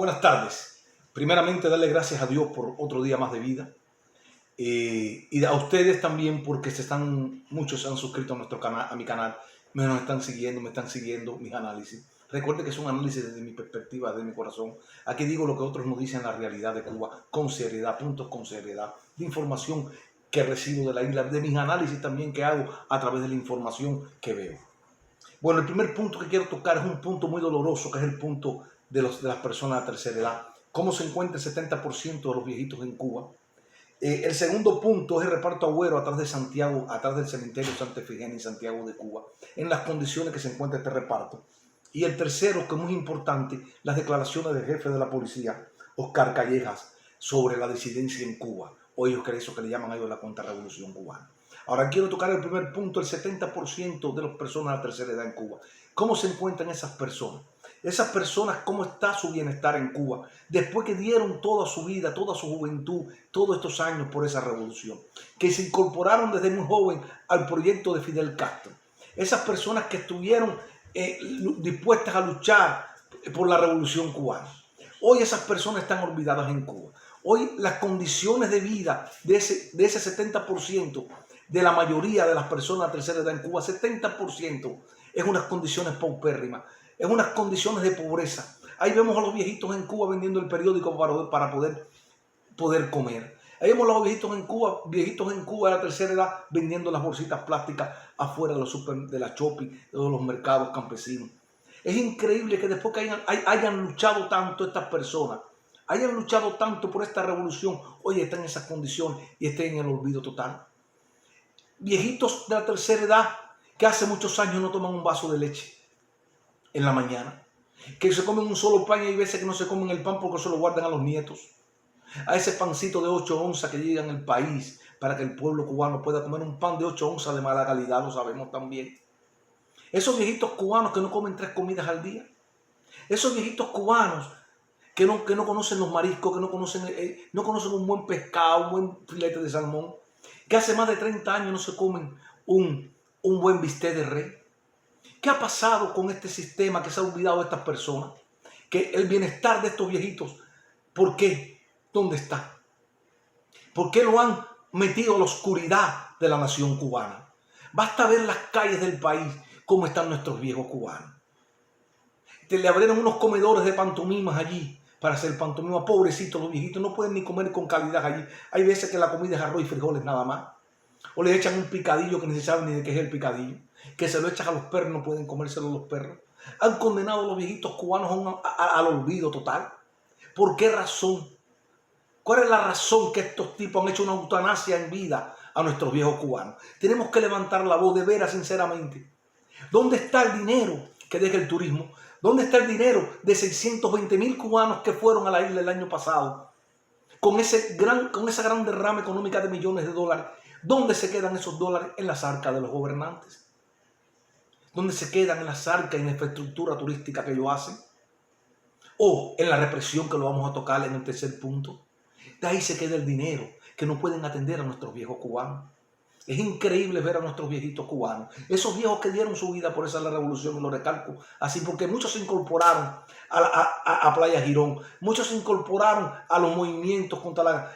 buenas tardes. Primeramente, darle gracias a Dios por otro día más de vida. Y a ustedes también porque muchos se han suscrito a nuestro canal, a mi canal, me están siguiendo mis análisis. Recuerde que es un análisis desde mi perspectiva, desde mi corazón. Aquí digo lo que otros nos dicen la realidad de Cuba, con seriedad, puntos con seriedad, de información que recibo de la isla, de mis análisis también que hago a través de la información que veo. Bueno, el primer punto que quiero tocar es un punto muy doloroso, que es el punto de las personas de tercera edad. ¿Cómo se encuentra el 70% de los viejitos en Cuba? El segundo punto es el reparto agüero atrás de Santiago, atrás del cementerio Santa Efigenia en Santiago de Cuba, en las condiciones que se encuentra este reparto. Y el tercero, que es muy importante, las declaraciones del jefe de la policía, Oscar Callejas, sobre la disidencia en Cuba, o eso que le llaman a ellos la contrarrevolución cubana. Ahora quiero tocar el primer punto, el 70% de las personas de la tercera edad en Cuba. ¿Cómo se encuentran esas personas? Esas personas, ¿cómo está su bienestar en Cuba? Después que dieron toda su vida, toda su juventud, todos estos años por esa revolución, que se incorporaron desde muy joven al proyecto de Fidel Castro. Esas personas que estuvieron dispuestas a luchar por la revolución cubana. Hoy esas personas están olvidadas en Cuba. Hoy las condiciones de vida de ese 70%, de la mayoría de las personas de tercera edad en Cuba, 70% es unas condiciones paupérrimas, es unas condiciones de pobreza. Ahí vemos a los viejitos en Cuba vendiendo el periódico para poder comer. Ahí vemos a los viejitos en Cuba de la tercera edad vendiendo las bolsitas plásticas afuera de la shopping, de los mercados campesinos. Es increíble que después que hayan luchado tanto estas personas, hayan luchado tanto por esta revolución, hoy están en esas condiciones y estén en el olvido total. Viejitos de la tercera edad que hace muchos años no toman un vaso de leche en la mañana, que se comen un solo pan y hay veces que no se comen el pan porque se lo guardan a los nietos. A ese pancito de 8 onzas que llega en el país para que el pueblo cubano pueda comer un pan de 8 onzas de mala calidad, lo sabemos también. Esos viejitos cubanos que no comen 3 comidas al día. Esos viejitos cubanos que no conocen los mariscos, que no conocen un buen pescado, un buen filete de salmón, que hace más de 30 años no se comen un buen bistec de res. ¿Qué ha pasado con este sistema que se ha olvidado de estas personas? Que el bienestar de estos viejitos, ¿por qué? ¿Dónde está? ¿Por qué lo han metido a la oscuridad de la nación cubana? Basta ver las calles del país, cómo están nuestros viejos cubanos. Le abrieron unos comedores de pantomimas allí para hacer pantomima. Pobrecitos los viejitos, no pueden ni comer con calidad allí. Hay veces que la comida es arroz y frijoles nada más. O le echan un picadillo que ni se sabe ni de qué es el picadillo, que se lo echan a los perros, no pueden comérselo los perros. Han condenado a los viejitos cubanos al olvido total. ¿Por qué razón? ¿Cuál es la razón que estos tipos han hecho una eutanasia en vida a nuestros viejos cubanos? Tenemos que levantar la voz de veras, sinceramente. ¿Dónde está el dinero que deja el turismo? ¿Dónde está el dinero de 620,000 cubanos que fueron a la isla el año pasado? Con esa gran derrama económica de millones de dólares. ¿Dónde se quedan esos dólares? En las arcas de los gobernantes. ¿Dónde se quedan? En las arcas, en la infraestructura turística que ellos hacen. O en la represión, que lo vamos a tocar en el tercer punto. De ahí se queda el dinero que no pueden atender a nuestros viejos cubanos. Es increíble ver a nuestros viejitos cubanos, esos viejos que dieron su vida por esa revolución, y lo recalco así porque muchos se incorporaron a Playa Girón, muchos se incorporaron a los movimientos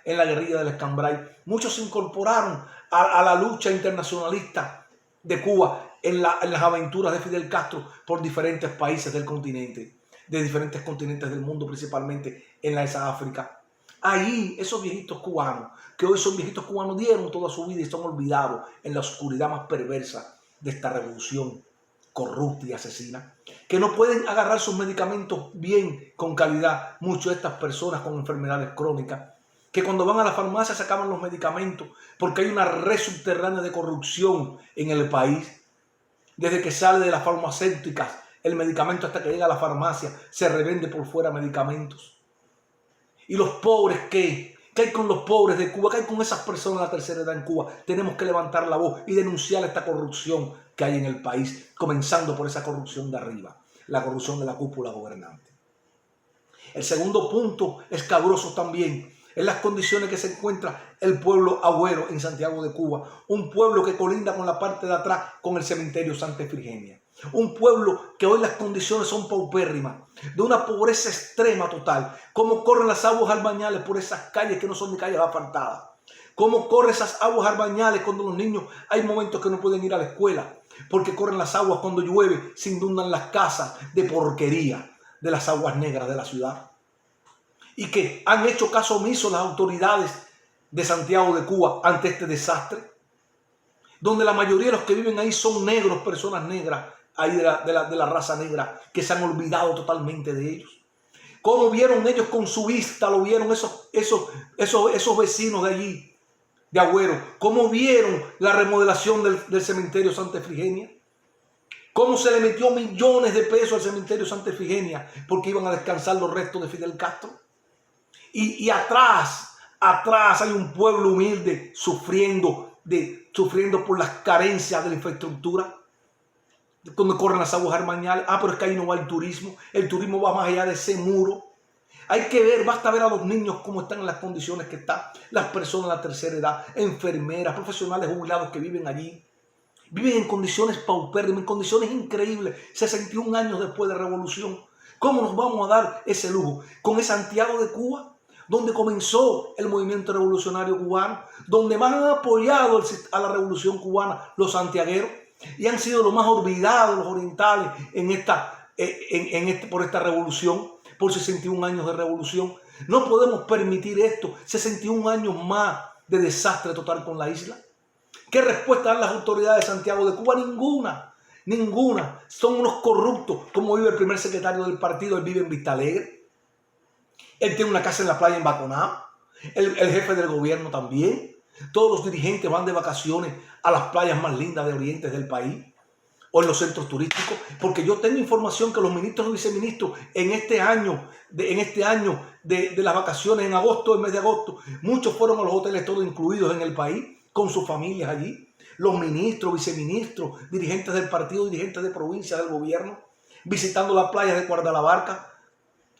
en la guerrilla del Escambray, muchos se incorporaron a la lucha internacionalista de Cuba en las aventuras de Fidel Castro por diferentes países del continente, de diferentes continentes del mundo, principalmente en esa África. Ahí esos viejitos cubanos, que hoy son viejitos cubanos, dieron toda su vida y están olvidados en la oscuridad más perversa de esta revolución corrupta y asesina, que no pueden agarrar sus medicamentos bien, con calidad. Muchas de estas personas con enfermedades crónicas, que cuando van a la farmacia se acaban los medicamentos porque hay una red subterránea de corrupción en el país. Desde que sale de las farmacéuticas el medicamento hasta que llega a la farmacia, se revende por fuera medicamentos. Y los pobres, ¿qué hay con los pobres de Cuba? ¿Qué hay con esas personas de la tercera edad en Cuba? Tenemos que levantar la voz y denunciar esta corrupción que hay en el país, comenzando por esa corrupción de arriba, la corrupción de la cúpula gobernante. El segundo punto escabroso también es las condiciones que se encuentra el pueblo agüero en Santiago de Cuba, un pueblo que colinda con la parte de atrás con el cementerio Santa Efigenia. Un pueblo que hoy las condiciones son paupérrimas, de una pobreza extrema total. Cómo corren las aguas albañales por esas calles que no son ni calles asfaltadas. Cómo corren esas aguas albañales cuando los niños hay momentos que no pueden ir a la escuela. Porque corren las aguas cuando llueve, se inundan las casas de porquería de las aguas negras de la ciudad. Y que han hecho caso omiso las autoridades de Santiago de Cuba ante este desastre, donde la mayoría de los que viven ahí son negros, personas negras, ahí de la raza negra, que se han olvidado totalmente de ellos. ¿Cómo vieron ellos con su vista? Lo vieron esos vecinos de allí, de Agüero. ¿Cómo vieron la remodelación del cementerio Santa Efigenia? ¿Cómo se le metió millones de pesos al cementerio Santa Efigenia? Porque iban a descansar los restos de Fidel Castro. Y atrás hay un pueblo humilde sufriendo por las carencias de la infraestructura, donde corren las aguas armañales. Pero es que ahí no va el turismo va más allá de ese muro. Hay que ver, basta ver a los niños cómo están en las condiciones que están, las personas de la tercera edad, enfermeras, profesionales jubilados que viven allí, viven en condiciones paupérrimas, en condiciones increíbles, 61 años después de la revolución. ¿Cómo nos vamos a dar ese lujo? Con ese Santiago de Cuba, donde comenzó el movimiento revolucionario cubano, donde más han apoyado a la revolución cubana los santiagueros, y han sido los más olvidados los orientales por esta revolución, por 61 años de revolución. No podemos permitir esto, 61 años más de desastre total con la isla. ¿Qué respuesta dan las autoridades de Santiago de Cuba? Ninguna. Son unos corruptos. Como vive el primer secretario del partido, él vive en Vista Alegre. Él tiene una casa en la playa en Baconao. El jefe del gobierno también. Todos los dirigentes van de vacaciones a las playas más lindas de oriente del país o en los centros turísticos, porque yo tengo información que los ministros y viceministros en este año de las vacaciones en agosto, el mes de agosto, muchos fueron a los hoteles todos incluidos en el país con sus familias allí. Los ministros, viceministros, dirigentes del partido, dirigentes de provincia del gobierno, visitando las playas de Guardalabarca,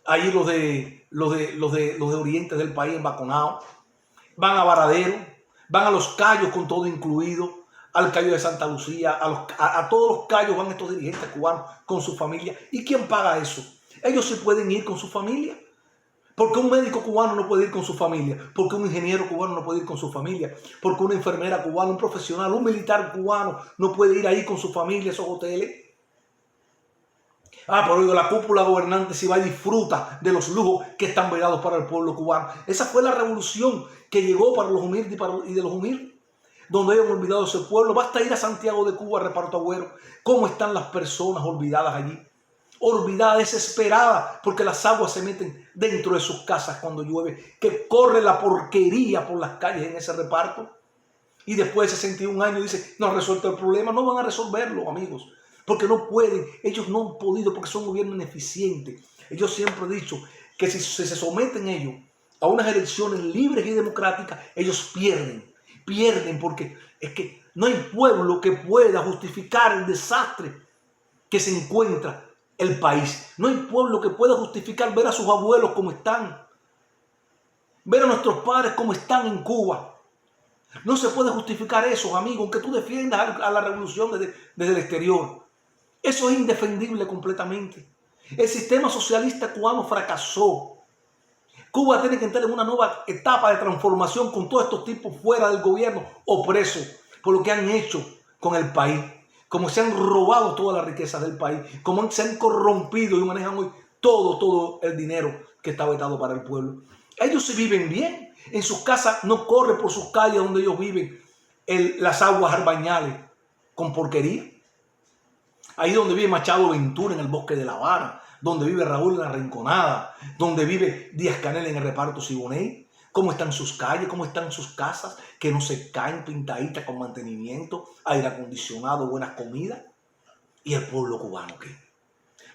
ahí los de oriente del país en Baconao, van a Varadero, van a Los Cayos con todo incluido, al Cayo de Santa Lucía, a todos los cayos van estos dirigentes cubanos con su familia. ¿Y quién paga eso? Ellos sí pueden ir con su familia. ¿Por qué un médico cubano no puede ir con su familia? ¿Por qué un ingeniero cubano no puede ir con su familia? ¿Por qué una enfermera cubana, un profesional, un militar cubano no puede ir ahí con su familia a esos hoteles? Pero la cúpula gobernante sí va y disfruta de los lujos que están vedados para el pueblo cubano. Esa fue la revolución que llegó para los humildes y de los humildes, donde hayan olvidado ese pueblo. Basta ir a Santiago de Cuba, Reparto Agüero, cómo están las personas olvidadas allí, olvidadas, desesperadas, porque las aguas se meten dentro de sus casas cuando llueve, que corre la porquería por las calles en ese reparto. Y después de 61 años dice, no han resuelto el problema. No van a resolverlo, amigos, porque no pueden, ellos no han podido, porque son un gobierno ineficiente. Yo siempre he dicho que si se someten ellos a unas elecciones libres y democráticas, ellos pierden, porque es que no hay pueblo que pueda justificar el desastre que se encuentra el país. No hay pueblo que pueda justificar ver a sus abuelos como están, ver a nuestros padres como están en Cuba. No se puede justificar eso, amigo, aunque tú defiendas a la revolución desde el exterior. Eso es indefendible completamente. El sistema socialista cubano fracasó. Cuba tiene que entrar en una nueva etapa de transformación con todos estos tipos fuera del gobierno o presos por lo que han hecho con el país, como se han robado todas las riquezas del país, como se han corrompido y manejan hoy todo el dinero que está vetado para el pueblo. Ellos se viven bien. En sus casas no corre por sus calles donde ellos viven las aguas arbañales con porquería. Ahí donde vive Machado Ventura en el Bosque de La Habana, donde vive Raúl en la Rinconada, donde vive Díaz-Canel en el Reparto Siboney. ¿Cómo están sus calles? ¿Cómo están sus casas? Que no se caen, pintaditas con mantenimiento, aire acondicionado, buenas comidas. ¿Y el pueblo cubano qué?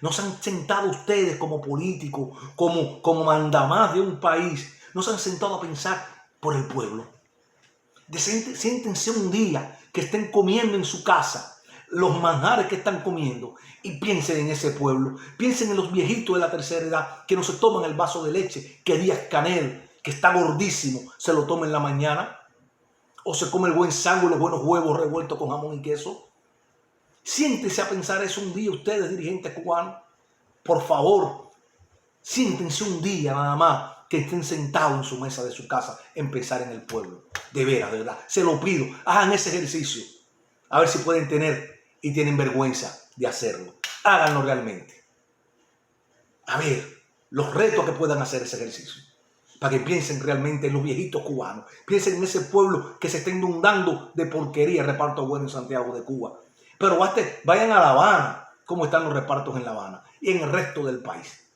¿No se han sentado ustedes como políticos, como mandamás de un país? ¿No se han sentado a pensar por el pueblo? Siéntense un día que estén comiendo en su casa los manjares que están comiendo y piensen en ese pueblo. Piensen en los viejitos de la tercera edad que no se toman el vaso de leche que Díaz-Canel, que está gordísimo, se lo toma en la mañana, o se come el buen sangre y los buenos huevos revueltos con jamón y queso. Siéntense a pensar eso un día ustedes, dirigentes cubanos. Por favor, siéntense un día nada más que estén sentados en su mesa de su casa en pensar en el pueblo. De verdad. Se lo pido. Hagan ese ejercicio. A ver si pueden tener y tienen vergüenza de hacerlo. Háganlo realmente. A ver, los retos que puedan hacer ese ejercicio. Para que piensen realmente en los viejitos cubanos. Piensen en ese pueblo que se está inundando de porquería, reparto bueno en Santiago de Cuba. Pero vayan a La Habana, cómo están los repartos en La Habana y en el resto del país.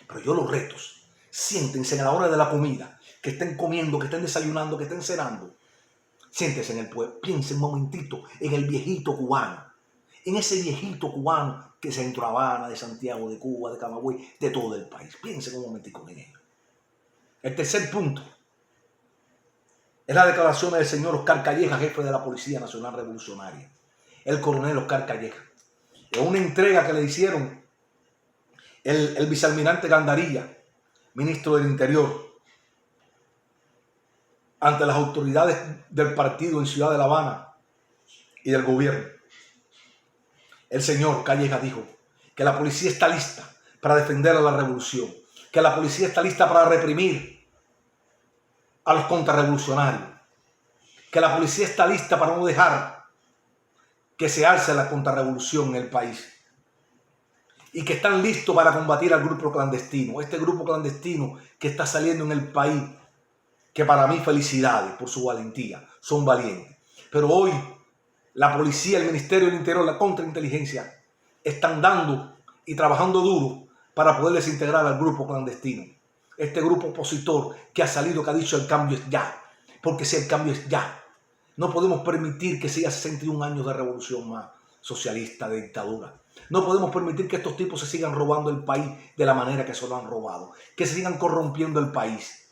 Pero yo los retos, siéntense a la hora de la comida, que estén comiendo, que estén desayunando, que estén cenando. Siéntense en el pueblo, piensen un momentito en el viejito cubano, en ese viejito cubano que es de Centro Habana, de Santiago de Cuba, de Camagüey, de todo el país. Piensen un momentico en ello. El tercer punto es la declaración del señor Oscar Calleja, jefe de la Policía Nacional Revolucionaria. El coronel Oscar Calleja. En una entrega que le hicieron el vicealmirante Gandarilla, ministro del Interior, ante las autoridades del partido en Ciudad de La Habana y del gobierno. El señor Calleja dijo que la policía está lista para defender a la revolución, que la policía está lista para reprimir a los contrarrevolucionarios, que la policía está lista para no dejar que se alce la contrarrevolución en el país y que están listos para combatir al grupo clandestino, este grupo clandestino que está saliendo en el país, que para mí felicidades por su valentía, son valientes. Pero hoy la policía, el Ministerio del Interior, la contrainteligencia están dando y trabajando duro para poder desintegrar al grupo clandestino. Este grupo opositor que ha salido, que ha dicho el cambio es ya. Porque si el cambio es ya, no podemos permitir que siga 61 años de revolución más socialista, de dictadura. No podemos permitir que estos tipos se sigan robando el país de la manera que se lo han robado. Que se sigan corrompiendo el país.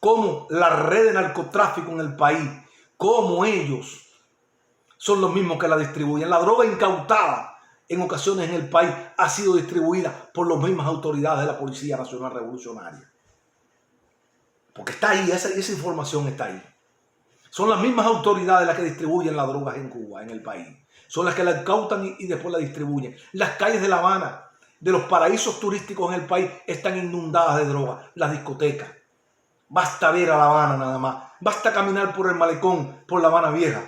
Como la red de narcotráfico en el país, como ellos son los mismos que la distribuyen. La droga incautada en ocasiones en el país ha sido distribuida por las mismas autoridades de la Policía Nacional Revolucionaria. Porque está ahí, esa información está ahí. Son las mismas autoridades las que distribuyen las drogas en Cuba, en el país. Son las que la incautan y después la distribuyen. Las calles de La Habana, de los paraísos turísticos en el país, están inundadas de drogas. Las discotecas. Basta ver a La Habana nada más. Basta caminar por el malecón, por La Habana Vieja,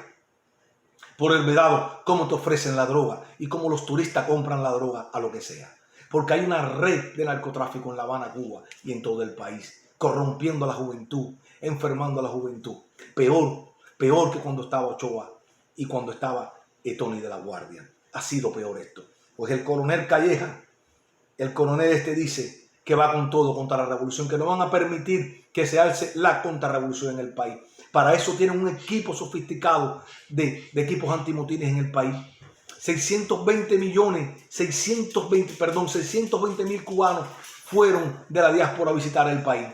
por el Vedado, cómo te ofrecen la droga y cómo los turistas compran la droga a lo que sea. Porque hay una red de narcotráfico en La Habana, Cuba y en todo el país, corrompiendo a la juventud, enfermando a la juventud. Peor que cuando estaba Ochoa y cuando estaba Tony de la Guardia. Ha sido peor esto. Pues el coronel Calleja, el coronel dice que va con todo contra la revolución, que no van a permitir que se alce la contrarrevolución en el país. Para eso tienen un equipo sofisticado de equipos antimotines en el país. 620 mil cubanos fueron de la diáspora a visitar el país.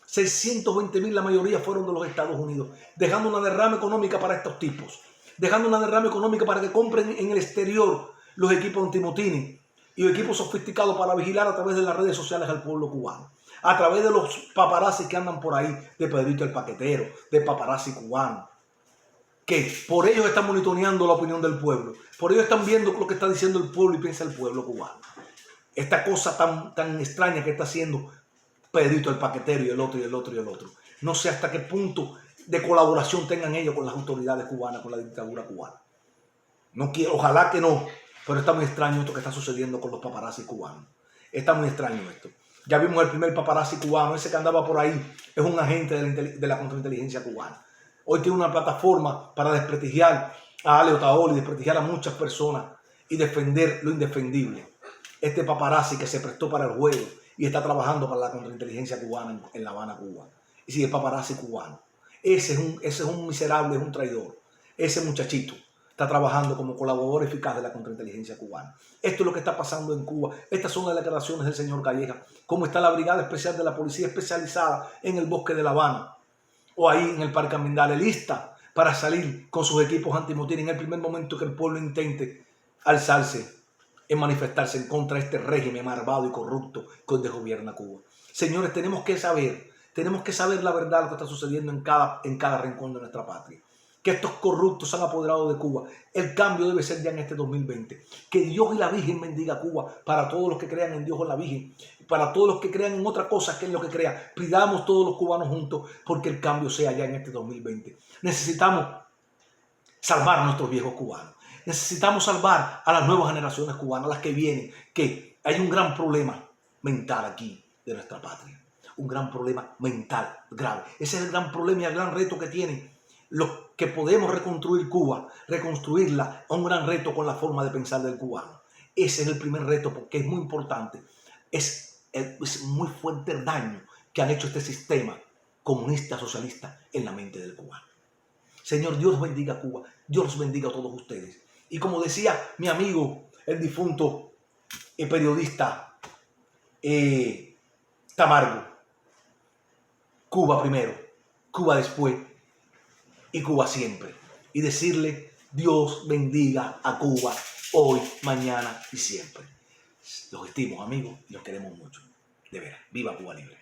620.000, la mayoría fueron de los Estados Unidos, dejando una derrama económica para estos tipos, dejando una derrama económica para que compren en el exterior los equipos antimotines y los equipos sofisticados para vigilar a través de las redes sociales al pueblo cubano, a través de los paparazzis que andan por ahí, de Pedrito el Paquetero, de paparazzi cubano, que por ellos están monitoreando la opinión del pueblo, por ellos están viendo lo que está diciendo el pueblo y piensa el pueblo cubano. Esta cosa tan extraña que está haciendo Pedrito el Paquetero y el otro y el otro y el otro. No sé hasta qué punto de colaboración tengan ellos con las autoridades cubanas, con la dictadura cubana. No quiero, ojalá que no, pero está muy extraño esto que está sucediendo con los paparazzi cubanos. Está muy extraño esto. Ya vimos el primer paparazzi cubano, ese que andaba por ahí, es un agente de la contrainteligencia cubana. Hoy tiene una plataforma para desprestigiar a Ale Otaola y desprestigiar a muchas personas y defender lo indefendible. Este paparazzi que se prestó para el juego y está trabajando para la contrainteligencia cubana en La Habana, Cuba. Y sigue el paparazzi cubano. Ese es un miserable, es un traidor. Ese muchachito está trabajando como colaborador eficaz de la contrainteligencia cubana. Esto es lo que está pasando en Cuba. Estas son las declaraciones del señor Calleja. Cómo está la Brigada Especial de la Policía especializada en el bosque de La Habana o ahí en el Parque Amindale, lista para salir con sus equipos antimotines en el primer momento que el pueblo intente alzarse en manifestarse en contra de este régimen malvado y corrupto que hoy gobierna Cuba. Señores, tenemos que saber la verdad de lo que está sucediendo en cada rincón de nuestra patria. que estos corruptos se han apoderado de Cuba. El cambio debe ser ya en este 2020. Que Dios y la Virgen bendiga a Cuba, para todos los que crean en Dios o en la Virgen, para todos los que crean en otra cosa que en lo que crean. Pidamos todos los cubanos juntos porque el cambio sea ya en este 2020. Necesitamos salvar a nuestros viejos cubanos. Necesitamos salvar a las nuevas generaciones cubanas, las que vienen, que hay un gran problema mental aquí de nuestra patria. Un gran problema mental grave. Ese es el gran problema y el gran reto que tienen los que podemos reconstruir Cuba, reconstruirla, a un gran reto con la forma de pensar del cubano. Ese es el primer reto porque es muy importante. Es muy fuerte el daño que han hecho este sistema comunista, socialista en la mente del cubano. Señor, Dios bendiga a Cuba, Dios los bendiga a todos ustedes. Y como decía mi amigo, el difunto periodista Camargo, Cuba primero, Cuba después y Cuba siempre. Y decirle, Dios bendiga a Cuba hoy, mañana y siempre. Los estimo, amigos, y los queremos mucho. De veras, viva Cuba libre.